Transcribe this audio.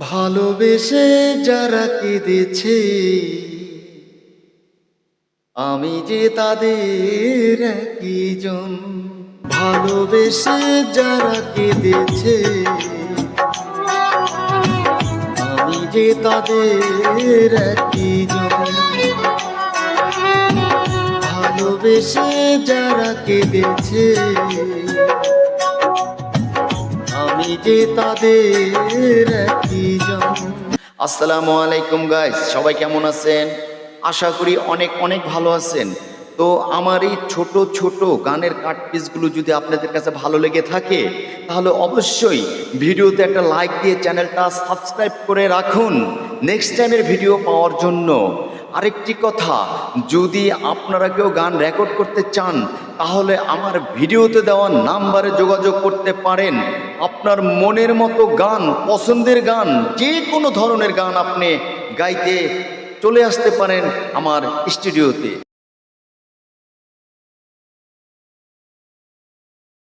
ভালোবেসে যারা কেঁদেছে আমি যে তাদের একজন। ভালোবেসে যারা কেঁদেছে আমি যে তাদের একজন। ভালোবেসে যারা কেঁদেছে আমি যে তাদের একজন। আসসালামু আলাইকুম গাইস, সবাই কেমন আছেন? আশা করি অনেক অনেক ভালো আছেন। তো আমার এই ছোট ছোট গানের কাট পিসগুলো যদি আপনাদের কাছে ভালো লেগে থাকে তাহলে অবশ্যই ভিডিওতে একটা লাইক দিয়ে চ্যানেলটা সাবস্ক্রাইব করে রাখুন নেক্সট টাইমের ভিডিও পাওয়ার জন্য। আরেকটি কথা, যদি আপনারা কেউ গান রেকর্ড করতে চান তাহলে আমার ভিডিওতে দেওয়া নাম্বারে যোগাযোগ করতে পারেন। আপনার মনের মতো গান, পছন্দের গান, যে কোনো ধরনের গান আপনি গাইতে চলে আসতে পারেন আমার স্টুডিওতে।